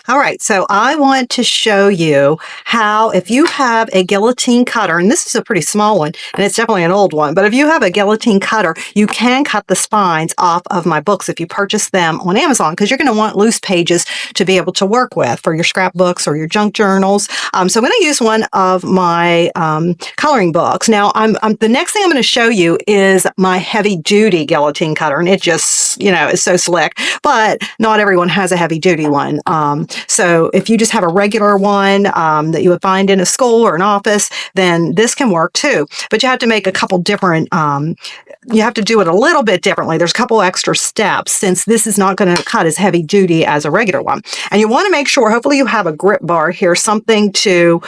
All right, so I want to show you how, if you have a guillotine cutter, and this is a pretty small one, and it's definitely an old one, but if you have a guillotine cutter, you can cut the spines off of my books if you purchase them on Amazon, because you're going to want loose pages to be able to work with for your scrapbooks or your junk journals. So I'm going to use one of my coloring books. Now, the next thing I'm going to show you is my heavy-duty guillotine cutter, and it just, is so slick, but not everyone has a heavy-duty one. So if you just have a regular one that you would find in a school or an office, then this can work too. But you have to make a couple different, you have to do it a little bit differently. There's a couple extra steps since this is not going to cut as heavy duty as a regular one. And you want to make sure, hopefully you have a grip bar here, something to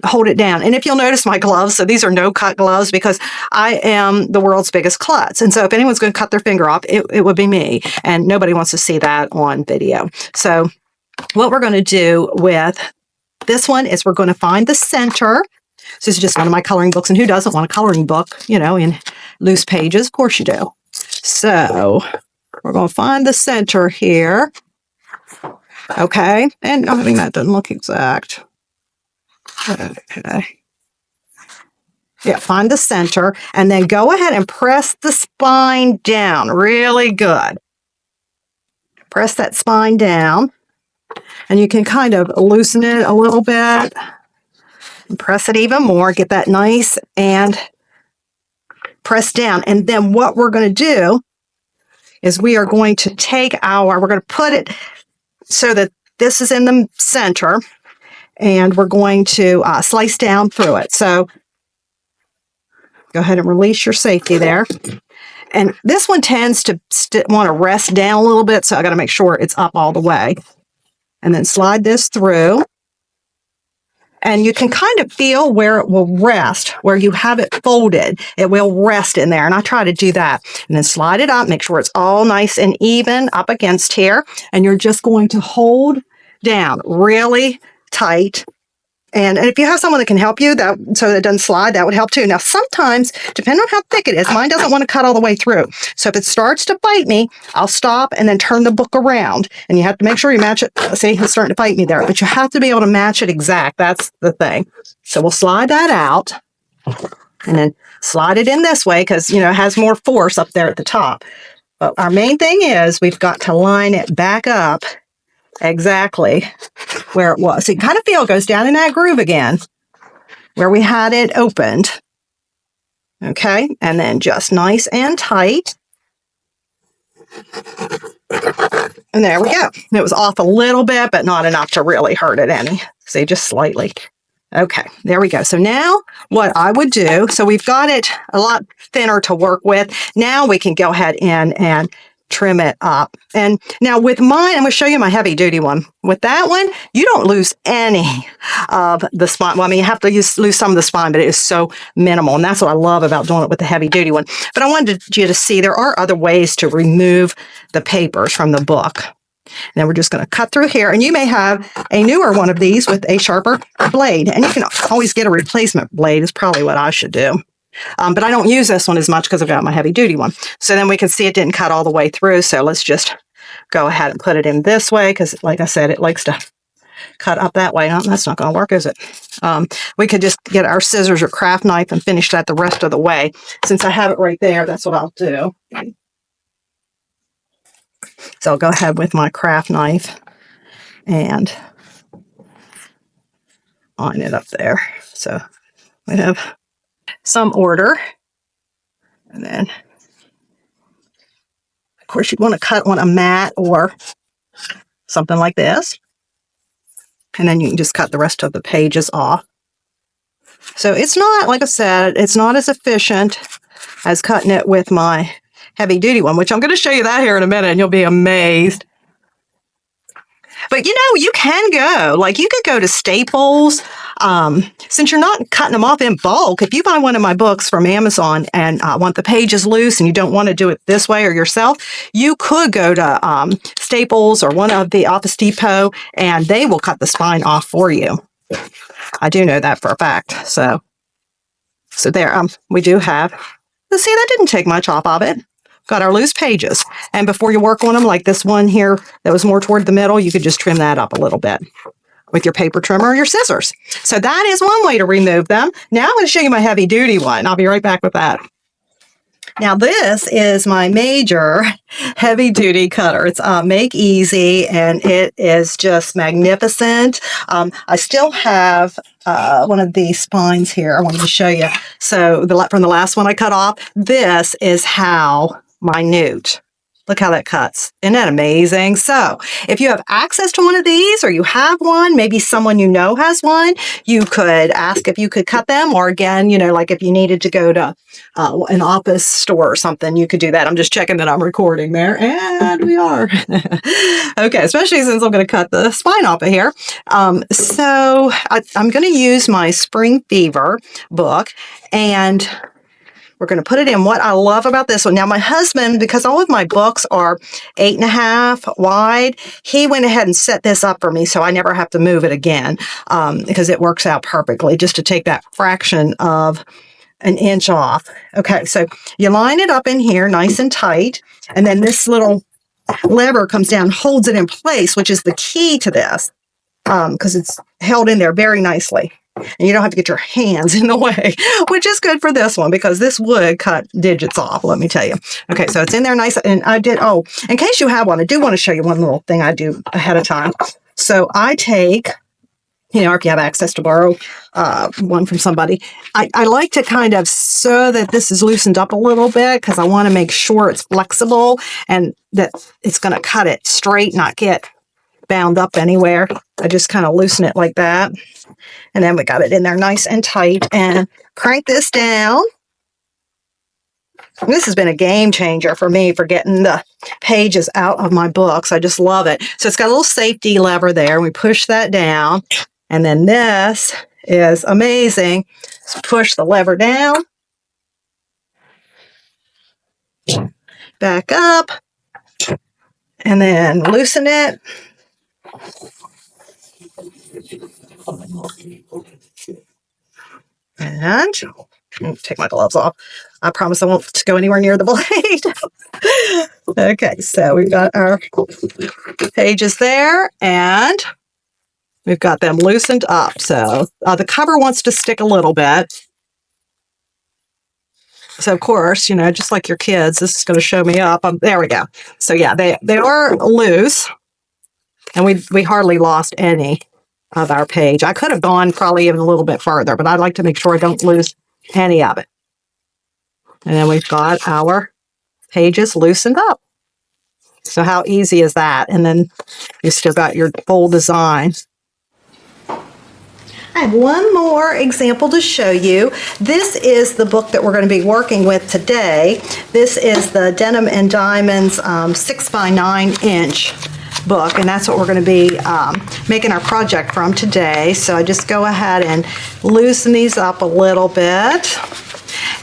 hold it down. And if you'll notice my gloves, so these are no-cut gloves because I am the world's biggest klutz. And so if anyone's going to cut their finger off, it would be me. And nobody wants to see that on video. So what we're going to do with this one is we're going to find the center. So this is just one of my coloring books. And who doesn't want a coloring book, in loose pages? Of course you do. So we're going to find the center here. Okay. And I think that doesn't look exact. Okay. Yeah, find the center. And then go ahead and press the spine down really good. Press that spine down. And you can kind of loosen it a little bit and press it even more. Get that nice and press down. And then what we're going to do is we are going to take we're going to put it so that this is in the center, and we're going to slice down through it. So go ahead and release your safety there. And this one tends to want to rest down a little bit, so I got to make sure it's up all the way. And then slide this through. And you can kind of feel where it will rest, where you have it folded. It will rest in there. And I try to do that. And then slide it up, make sure it's all nice and even up against here. And you're just going to hold down really tight. And if you have someone that can help you so that it doesn't slide, that would help too. Now, sometimes, depending on how thick it is, mine doesn't want to cut all the way through. So if it starts to bite me, I'll stop and then turn the book around. And you have to make sure you match it. See, it's starting to bite me there. But you have to be able to match it exact. That's the thing. So we'll slide that out and then slide it in this way because, it has more force up there at the top. But our main thing is we've got to line it back up exactly where it was. So you kind of feel it goes down in that groove again where we had it opened. Okay, and then just nice and tight. And there we go. It was off a little bit, but not enough to really hurt it any. See, just slightly. Okay, there we go. So now what I would do, so we've got it a lot thinner to work with. Now we can go ahead in and trim it up. And now with mine, I'm going to show you my heavy duty one. With that one, you don't lose any of the spine. Well, you have to lose some of the spine, but it is so minimal. And that's what I love about doing it with the heavy duty one. But I wanted you to see there are other ways to remove the papers from the book. And then we're just going to cut through here. And you may have a newer one of these with a sharper blade. And you can always get a replacement blade is probably what I should do. But I don't use this one as much because I've got my heavy duty one. So then we can see it didn't cut all the way through. So let's just go ahead and put it in this way because, like I said, it likes to cut up that way. Oh, that's not going to work, is it? We could just get our scissors or craft knife and finish that the rest of the way. Since I have it right there, that's what I'll do. So I'll go ahead with my craft knife and line it up there. So we have some order. And then, of course, you'd want to cut on a mat or something like this. And then you can just cut the rest of the pages off. So it's not, like I said, it's not as efficient as cutting it with my heavy duty one, which I'm going to show you that here in a minute and you'll be amazed. But you can go, you could go to Staples. Since you're not cutting them off in bulk, if you buy one of my books from Amazon and want the pages loose and you don't want to do it this way or yourself, you could go to Staples or one of the Office Depot and they will cut the spine off for you. I do know that for a fact. So there, we do have, see, that didn't take much off of it. got our loose pages. And before you work on them, like this one here that was more toward the middle, you could just trim that up a little bit with your paper trimmer or your scissors. So that is one way to remove them. Now I'm going to show you my heavy duty one. I'll be right back with that. Now this is my major heavy duty cutter. It's Makeasy, and it is just magnificent. I still have one of these spines here I wanted to show you. So from the last one I cut off, this is how minute. Look how that cuts. Isn't that amazing? So if you have access to one of these, or you have one, maybe someone you know has one, you could ask if you could cut them. Or again, you know, like if you needed to go to an office store or something, you could do that. I'm just checking that I'm recording there. And we are. Okay, especially since I'm going to cut the spine off of here. So I'm going to use my Spring Fever book, and we're going to put it in. What I love about this one, now my husband, because all of my books are 8.5 wide, he went ahead and set this up for me so I never have to move it again, because it works out perfectly just to take that fraction of an inch off. Okay, so you line it up in here nice and tight, and then this little lever comes down, holds it in place, which is the key to this, because it's held in there very nicely. And you don't have to get your hands in the way, which is good for this one because this would cut digits off, let me tell you. Okay, so it's in there nice. And I did, in case you have one, I do want to show you one little thing I do ahead of time. So I take, you know, if you have access to borrow one from somebody, I like to kind of sew that this is loosened up a little bit because I want to make sure it's flexible and that it's going to cut it straight, not get bound up anywhere. I just kind of loosen it like that. And then we got it in there nice and tight, and crank this down. This has been a game changer for me for getting the pages out of my books. I just love it. So it's got a little safety lever there. We push that down, and then this is amazing. Let's push the lever down, back up, and then loosen it. And take my gloves off. I promise I won't go anywhere near the blade. Okay, so we've got our pages there, and we've got them loosened up. So the cover wants to stick a little bit. So, of course, you know, just like your kids, this is going to show me up. There we go. So, yeah, they are loose, and we hardly lost any of our page. I could have gone probably even a little bit further, but I'd like to make sure I don't lose any of it. And then we've got our pages loosened up. So how easy is that? And then you still got your full design. I have one more example to show you. This is the book that we're going to be working with today. This is the Denim and Diamonds 6x9 inch book, and that's what we're going to be making our project from today. So I just go ahead and loosen these up a little bit.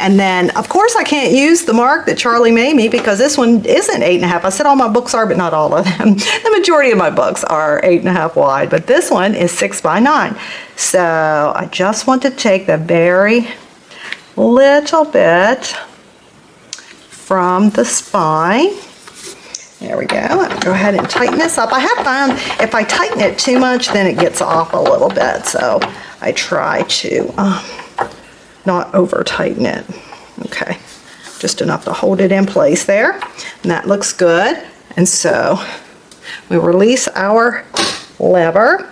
And then, of course, I can't use the mark that Charlie made me because this one isn't 8.5. I said all my books are, but not all of them. The majority of my books are 8.5 wide, but this one is 6x9. So I just want to take the very little bit from the spine. There we go. I'll go ahead and tighten this up. I have found if I tighten it too much, then it gets off a little bit. So I try to not over tighten it. Okay, just enough to hold it in place there. And that looks good. And so we release our lever.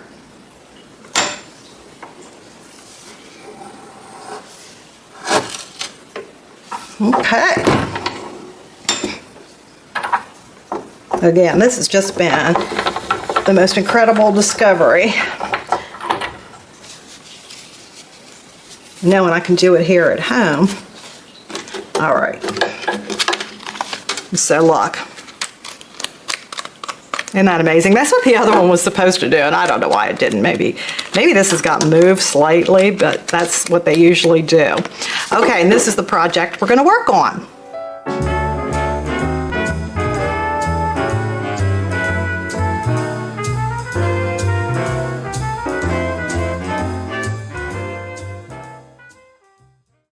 Okay. Again, this has just been the most incredible discovery. Knowing I can do it here at home. All right. So look. Isn't that amazing? That's what the other one was supposed to do, and I don't know why it didn't. Maybe this has got moved slightly, but that's what they usually do. Okay, and this is the project we're going to work on.